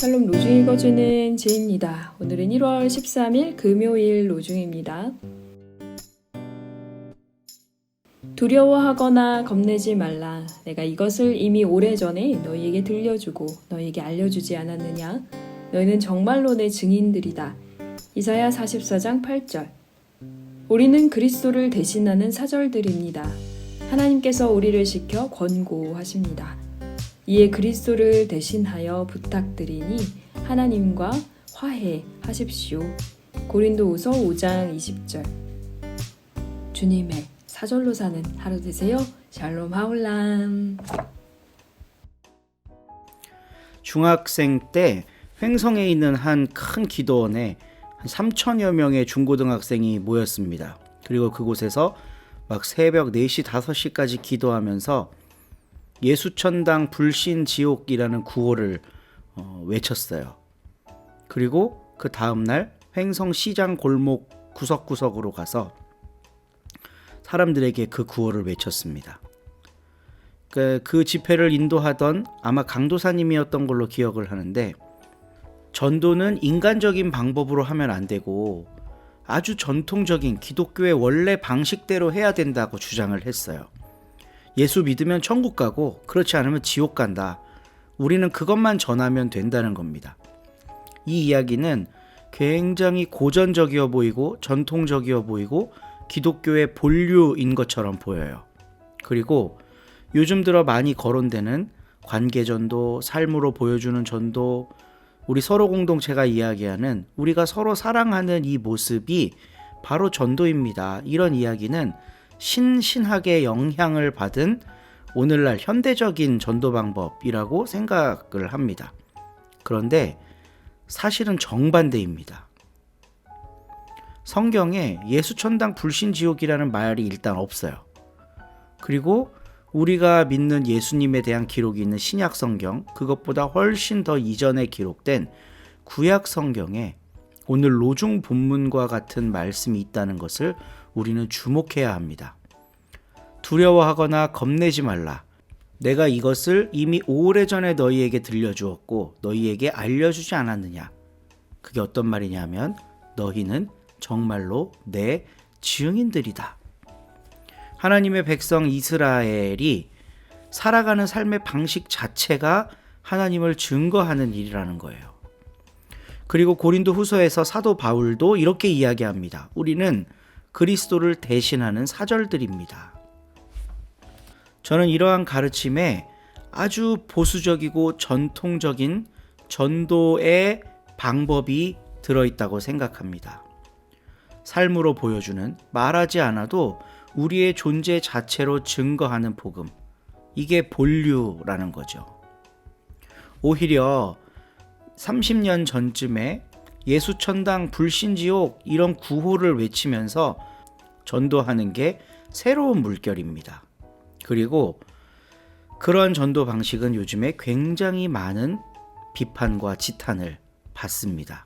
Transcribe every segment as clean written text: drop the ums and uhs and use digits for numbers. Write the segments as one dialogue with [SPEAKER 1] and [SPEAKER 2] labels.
[SPEAKER 1] 샬롬 로중 읽어주는 제입니다. 오늘은 1월 13일 금요일 로중입니다. 두려워하거나 겁내지 말라. 내가 이것을 이미 오래전에 너희에게 들려주고 너희에게 알려주지 않았느냐? 너희는 정말로 내 증인들이다. 이사야 44장 8절. 우리는 그리스도를 대신하는 사절들입니다. 하나님께서 우리를 시켜 권고하십니다. 이에 그리스도를 대신하여 부탁드리니 하나님과 화해하십시오. 고린도후서 5장 20절. 주님의 사절로 사는 하루 되세요. 샬롬 하울람.
[SPEAKER 2] 중학생 때 횡성에 있는 한 큰 기도원에 한 3천여 명의 중고등학생이 모였습니다. 그리고 그곳에서 막 새벽 4시, 5시까지 기도하면서 예수천당 불신지옥이라는 구호를 외쳤어요. 그리고 그 다음날 횡성시장 골목 구석구석으로 가서 사람들에게 그 구호를 외쳤습니다. 그 집회를 인도하던 아마 강도사님이었던 걸로 기억을 하는데, 전도는 인간적인 방법으로 하면 안 되고 아주 전통적인 기독교의 원래 방식대로 해야 된다고 주장을 했어요. 예수 믿으면 천국 가고 그렇지 않으면 지옥 간다. 우리는 그것만 전하면 된다는 겁니다. 이 이야기는 굉장히 고전적이어 보이고 전통적이어 보이고 기독교의 본류인 것처럼 보여요. 그리고 요즘 들어 많이 거론되는 관계전도, 삶으로 보여주는 전도, 우리 서로 공동체가 이야기하는 우리가 서로 사랑하는 이 모습이 바로 전도입니다. 이런 이야기는 신신하게 영향을 받은 오늘날 현대적인 전도 방법이라고 생각을 합니다. 그런데 사실은 정반대입니다. 성경에 예수천당 불신지옥이라는 말이 일단 없어요. 그리고 우리가 믿는 예수님에 대한 기록이 있는 신약 성경, 그것보다 훨씬 더 이전에 기록된 구약 성경에 오늘 로중 본문과 같은 말씀이 있다는 것을 우리는 주목해야 합니다. 두려워하거나 겁내지 말라. 내가 이것을 이미 오래전에 너희에게 들려주었고 너희에게 알려주지 않았느냐. 그게 어떤 말이냐면 너희는 정말로 내 증인들이다. 하나님의 백성 이스라엘이 살아가는 삶의 방식 자체가 하나님을 증거하는 일이라는 거예요. 그리고 고린도 후서에서 사도 바울도 이렇게 이야기합니다. 우리는 그리스도를 대신하는 사절들입니다. 저는 이러한 가르침에 아주 보수적이고 전통적인 전도의 방법이 들어있다고 생각합니다. 삶으로 보여주는, 말하지 않아도 우리의 존재 자체로 증거하는 복음, 이게 본류라는 거죠. 오히려 30년 전쯤에 예수천당 불신지옥 이런 구호를 외치면서 전도하는 게 새로운 물결입니다. 그리고 그런 전도 방식은 요즘에 굉장히 많은 비판과 지탄을 받습니다.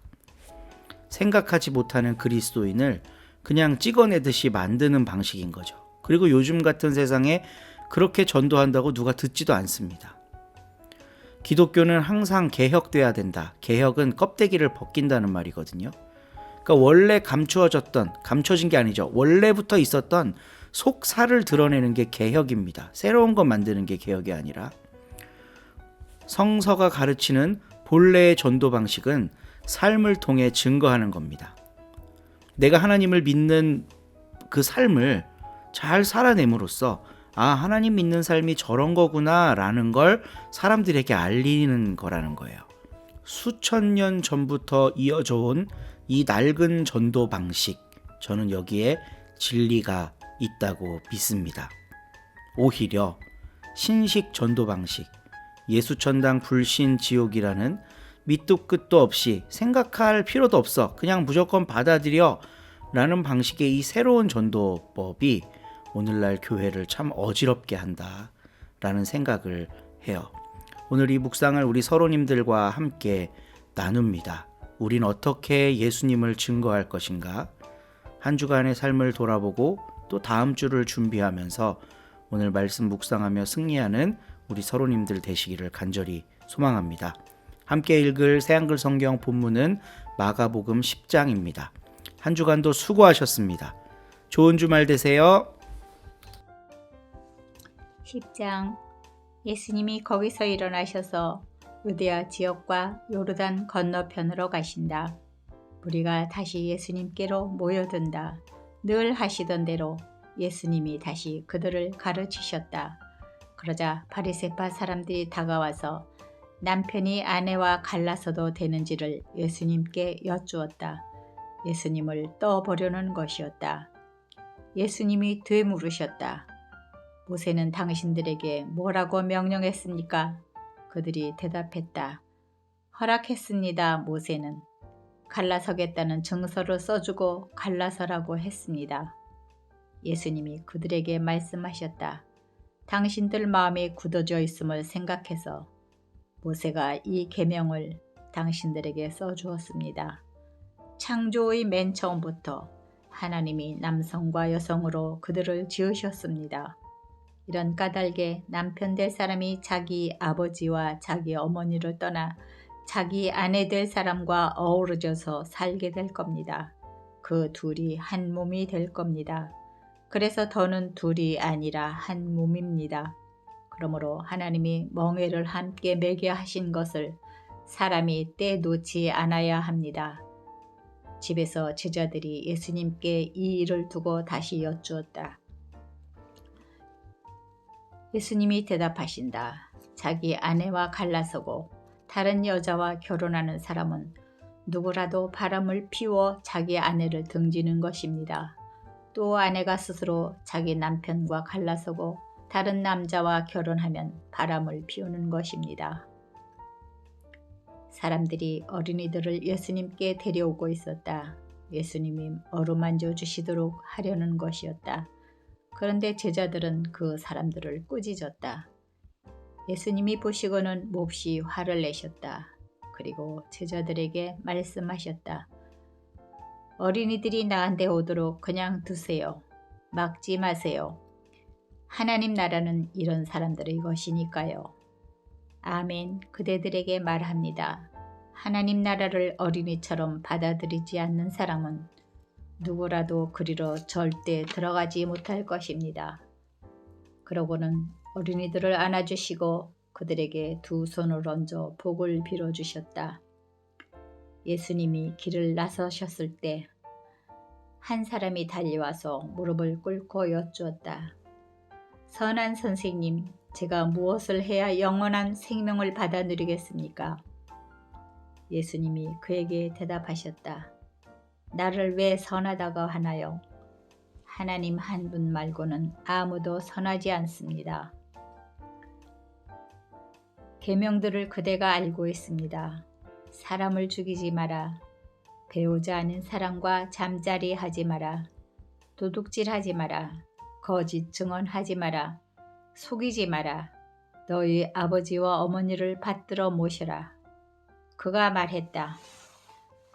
[SPEAKER 2] 생각하지 못하는 그리스도인을 그냥 찍어내듯이 만드는 방식인 거죠. 그리고 요즘 같은 세상에 그렇게 전도한다고 누가 듣지도 않습니다. 기독교는 항상 개혁돼야 된다. 개혁은 껍데기를 벗긴다는 말이거든요. 그러니까 원래 감춰진 게 아니죠. 원래부터 있었던 속살을 드러내는 게 개혁입니다. 새로운 거 만드는 게 개혁이 아니라. 성서가 가르치는 본래의 전도 방식은 삶을 통해 증거하는 겁니다. 내가 하나님을 믿는 그 삶을 잘 살아냄으로써 하나님 믿는 삶이 저런 거구나 라는 걸 사람들에게 알리는 거라는 거예요. 수천 년 전부터 이어져 온 이 낡은 전도 방식, 저는 여기에 진리가 있다고 믿습니다. 오히려 신식 전도 방식, 예수천당 불신지옥이라는 밑도 끝도 없이 생각할 필요도 없어, 그냥 무조건 받아들여 라는 방식의 이 새로운 전도법이 오늘날 교회를 참 어지럽게 한다 라는 생각을 해요. 오늘 이 묵상을 우리 서로님들과 함께 나눕니다. 우린 어떻게 예수님을 증거할 것인가? 한 주간의 삶을 돌아보고 또 다음 주를 준비하면서 오늘 말씀 묵상하며 승리하는 우리 서로님들 되시기를 간절히 소망합니다. 함께 읽을 새한글 성경 본문은 마가복음 10장입니다. 한 주간도 수고하셨습니다. 좋은 주말 되세요.
[SPEAKER 3] 10장. 예수님이 거기서 일어나셔서 유대아 지역과 요르단 건너편으로 가신다. 무리가 다시 예수님께로 모여든다. 늘 하시던 대로 예수님이 다시 그들을 가르치셨다. 그러자 바리새파 사람들이 다가와서 남편이 아내와 갈라서도 되는지를 예수님께 여쭈었다. 예수님을 떠보려는 것이었다. 예수님이 되물으셨다. 모세는 당신들에게 뭐라고 명령했습니까? 그들이 대답했다. 허락했습니다. 모세는 갈라서겠다는 증서를 써주고 갈라서라고 했습니다. 예수님이 그들에게 말씀하셨다. 당신들 마음이 굳어져 있음을 생각해서 모세가 이 계명을 당신들에게 써주었습니다. 창조의 맨 처음부터 하나님이 남성과 여성으로 그들을 지으셨습니다. 이런 까닭에 남편 될 사람이 자기 아버지와 자기 어머니를 떠나 자기 아내 될 사람과 어우러져서 살게 될 겁니다. 그 둘이 한 몸이 될 겁니다. 그래서 더는 둘이 아니라 한 몸입니다. 그러므로 하나님이 멍에를 함께 매게 하신 것을 사람이 떼놓지 않아야 합니다. 집에서 제자들이 예수님께 이 일을 두고 다시 여쭈었다. 예수님이 대답하신다. 자기 아내와 갈라서고 다른 여자와 결혼하는 사람은 누구라도 바람을 피워 자기 아내를 등지는 것입니다. 또 아내가 스스로 자기 남편과 갈라서고 다른 남자와 결혼하면 바람을 피우는 것입니다. 사람들이 어린이들을 예수님께 데려오고 있었다. 예수님이 어루만져 주시도록 하려는 것이었다. 그런데 제자들은 그 사람들을 꾸짖었다. 예수님이 보시고는 몹시 화를 내셨다. 그리고 제자들에게 말씀하셨다. 어린이들이 나한테 오도록 그냥 두세요. 막지 마세요. 하나님 나라는 이런 사람들의 것이니까요. 아멘. 그대들에게 말합니다. 하나님 나라를 어린이처럼 받아들이지 않는 사람은 누구라도 그리로 절대 들어가지 못할 것입니다. 그러고는 어린이들을 안아주시고 그들에게 두 손을 얹어 복을 빌어주셨다. 예수님이 길을 나서셨을 때 한 사람이 달려와서 무릎을 꿇고 여쭈었다. 선한 선생님, 제가 무엇을 해야 영원한 생명을 받아 누리겠습니까? 예수님이 그에게 대답하셨다. 나를 왜 선하다고 하나요? 하나님 한 분 말고는 아무도 선하지 않습니다. 계명들을 그대가 알고 있습니다. 사람을 죽이지 마라. 배우자 아닌 사람과 잠자리 하지 마라. 도둑질 하지 마라. 거짓 증언하지 마라. 속이지 마라. 너희 아버지와 어머니를 받들어 모셔라. 그가 말했다.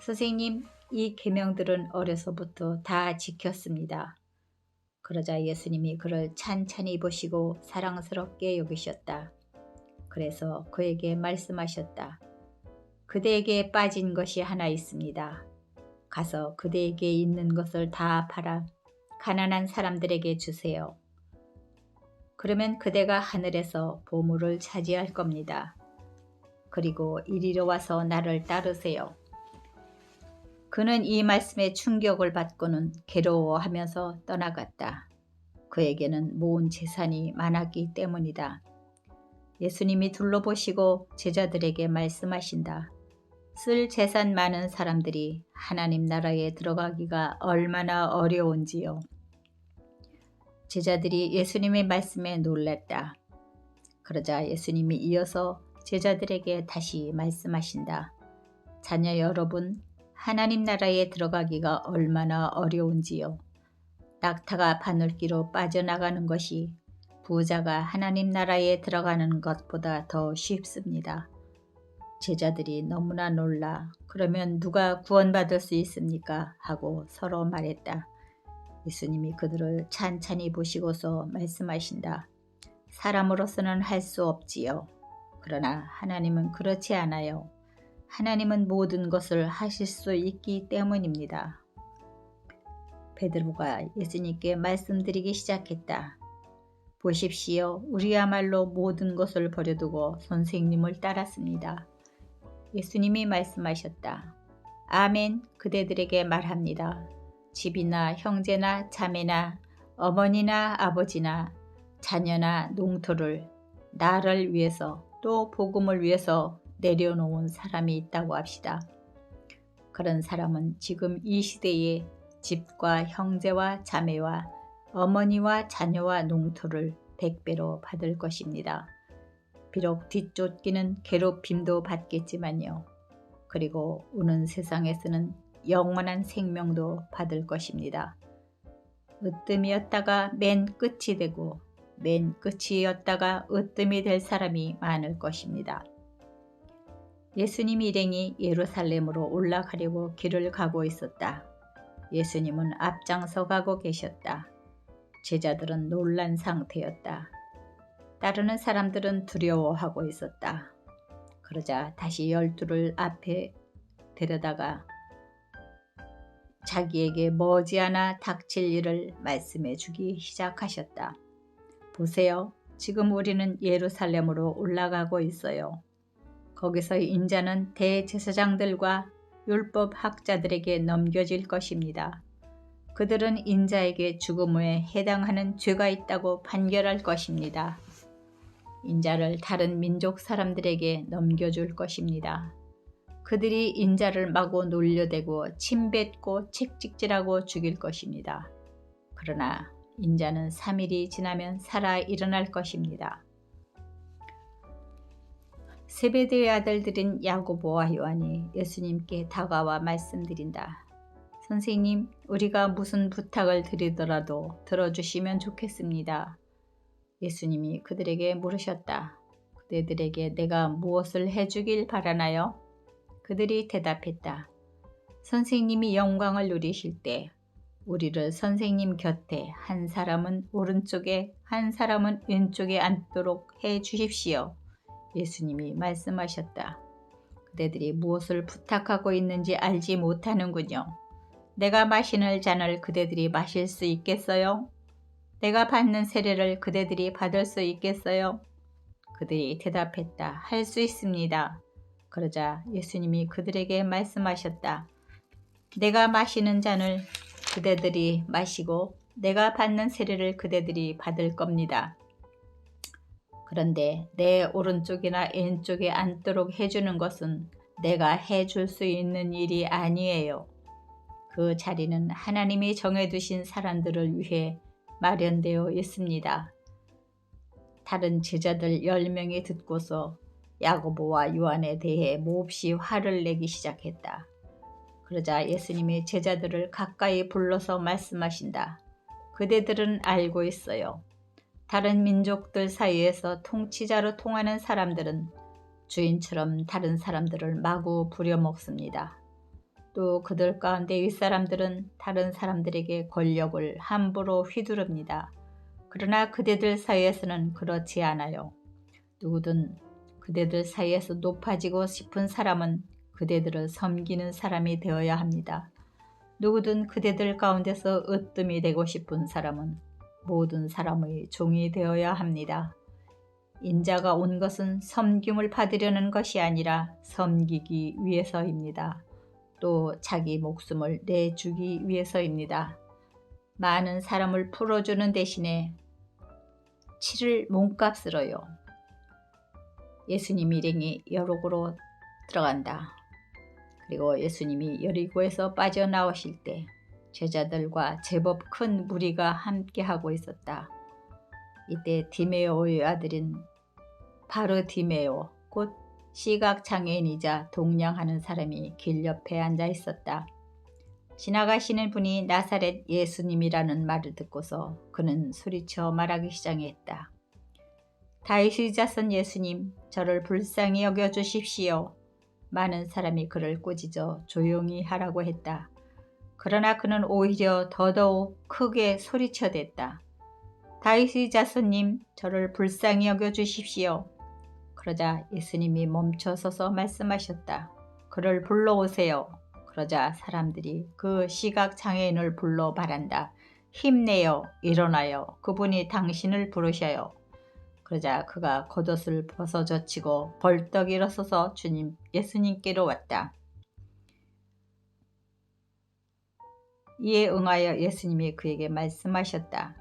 [SPEAKER 3] 선생님, 이 계명들은 어려서부터 다 지켰습니다. 그러자 예수님이 그를 찬찬히 보시고 사랑스럽게 여기셨다. 그래서 그에게 말씀하셨다. 그대에게 빠진 것이 하나 있습니다. 가서 그대에게 있는 것을 다 팔아 가난한 사람들에게 주세요. 그러면 그대가 하늘에서 보물을 차지할 겁니다. 그리고 이리로 와서 나를 따르세요. 그는 이 말씀에 충격을 받고는 괴로워하면서 떠나갔다. 그에게는 모은 재산이 많았기 때문이다. 예수님이 둘러보시고 제자들에게 말씀하신다. 쓸 재산 많은 사람들이 하나님 나라에 들어가기가 얼마나 어려운지요. 제자들이 예수님의 말씀에 놀랐다. 그러자 예수님이 이어서 제자들에게 다시 말씀하신다. 자녀 여러분, 하나님 나라에 들어가기가 얼마나 어려운지요. 낙타가 바늘기로 빠져나가는 것이 부자가 하나님 나라에 들어가는 것보다 더 쉽습니다. 제자들이 너무나 놀라 그러면 누가 구원받을 수 있습니까? 하고 서로 말했다. 예수님이 그들을 찬찬히 보시고서 말씀하신다. 사람으로서는 할 수 없지요. 그러나 하나님은 그렇지 않아요. 하나님은 모든 것을 하실 수 있기 때문입니다. 베드로가 예수님께 말씀드리기 시작했다. 보십시오. 우리야말로 모든 것을 버려두고 선생님을 따랐습니다. 예수님이 말씀하셨다. 아멘. 그대들에게 말합니다. 집이나 형제나 자매나 어머니나 아버지나 자녀나 농토를 나를 위해서 또 복음을 위해서 내려놓은 사람이 있다고 합시다. 그런 사람은 지금 이 시대에 집과 형제와 자매와 어머니와 자녀와 농토를 100배로 받을 것입니다. 비록 뒤쫓기는 괴롭힘도 받겠지만요. 그리고 오는 세상에서는 영원한 생명도 받을 것입니다. 으뜸이었다가 맨 끝이 되고 맨 끝이었다가 으뜸이 될 사람이 많을 것입니다. 예수님 일행이 예루살렘으로 올라가려고 길을 가고 있었다. 예수님은 앞장서 가고 계셨다. 제자들은 놀란 상태였다. 따르는 사람들은 두려워하고 있었다. 그러자 다시 12를 앞에 데려다가 자기에게 머지않아 닥칠 일을 말씀해 주기 시작하셨다. 보세요. 지금 우리는 예루살렘으로 올라가고 있어요. 거기서 인자는 대제사장들과 율법 학자들에게 넘겨질 것입니다. 그들은 인자에게 죽음에 해당하는 죄가 있다고 판결할 것입니다. 인자를 다른 민족 사람들에게 넘겨줄 것입니다. 그들이 인자를 마구 놀려대고 침뱉고 책찍질하고 죽일 것입니다. 그러나 인자는 3일이 지나면 살아 일어날 것입니다. 세베대의 아들들인 야고보와 요한이 예수님께 다가와 말씀드린다. 선생님, 우리가 무슨 부탁을 드리더라도 들어주시면 좋겠습니다. 예수님이 그들에게 물으셨다. 그대들에게 내가 무엇을 해주길 바라나요? 그들이 대답했다. 선생님이 영광을 누리실 때 우리를 선생님 곁에 한 사람은 오른쪽에 한 사람은 왼쪽에 앉도록 해 주십시오. 예수님이 말씀하셨다. 그대들이 무엇을 부탁하고 있는지 알지 못하는군요. 내가 마시는 잔을 그대들이 마실 수 있겠어요? 내가 받는 세례를 그대들이 받을 수 있겠어요? 그들이 대답했다. 할 수 있습니다. 그러자 예수님이 그들에게 말씀하셨다. 내가 마시는 잔을 그대들이 마시고 내가 받는 세례를 그대들이 받을 겁니다. 그런데 내 오른쪽이나 왼쪽에 앉도록 해주는 것은 내가 해줄 수 있는 일이 아니에요. 그 자리는 하나님이 정해두신 사람들을 위해 마련되어 있습니다. 다른 제자들 10명이 듣고서 야고보와 요한에 대해 몹시 화를 내기 시작했다. 그러자 예수님이 제자들을 가까이 불러서 말씀하신다. 그대들은 알고 있어요. 다른 민족들 사이에서 통치자로 통하는 사람들은 주인처럼 다른 사람들을 마구 부려먹습니다. 또 그들 가운데 윗사람들은 다른 사람들에게 권력을 함부로 휘두릅니다. 그러나 그대들 사이에서는 그렇지 않아요. 누구든 그대들 사이에서 높아지고 싶은 사람은 그대들을 섬기는 사람이 되어야 합니다. 누구든 그대들 가운데서 으뜸이 되고 싶은 사람은 모든 사람의 종이 되어야 합니다. 인자가 온 것은 섬김을 받으려는 것이 아니라 섬기기 위해서입니다. 또 자기 목숨을 내주기 위해서입니다. 많은 사람을 풀어주는 대신에 치를 몸값으로요. 예수님 일행이 여리고로 들어간다. 그리고 예수님이 여리고에서 빠져나오실 때 제자들과 제법 큰 무리가 함께하고 있었다. 이때 디메오의 아들인 바르디메오, 곧 시각장애인이자 동냥하는 사람이 길 옆에 앉아 있었다. 지나가시는 분이 나사렛 예수님이라는 말을 듣고서 그는 소리쳐 말하기 시작했다. 다윗의 자손 예수님, 저를 불쌍히 여겨주십시오. 많은 사람이 그를 꾸짖어 조용히 하라고 했다. 그러나 그는 오히려 더더욱 크게 소리쳐댔다. 다윗의 자손님, 저를 불쌍히 여겨주십시오. 그러자 예수님이 멈춰서서 말씀하셨다. 그를 불러오세요. 그러자 사람들이 그 시각장애인을 불러 말한다. 힘내요. 일어나요. 그분이 당신을 부르셔요. 그러자 그가 겉옷을 벗어젖히고 벌떡 일어서서 예수님께로 왔다. 이에 응하여 예수님이 그에게 말씀하셨다.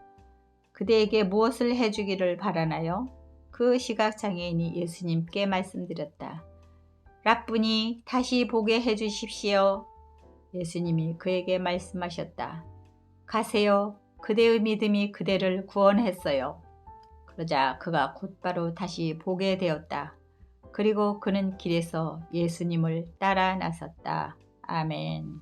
[SPEAKER 3] 그대에게 무엇을 해주기를 바라나요? 그 시각장애인이 예수님께 말씀드렸다. 라쁘니 다시 보게 해주십시오. 예수님이 그에게 말씀하셨다. 가세요. 그대의 믿음이 그대를 구원했어요. 그러자 그가 곧바로 다시 보게 되었다. 그리고 그는 길에서 예수님을 따라 나섰다. 아멘.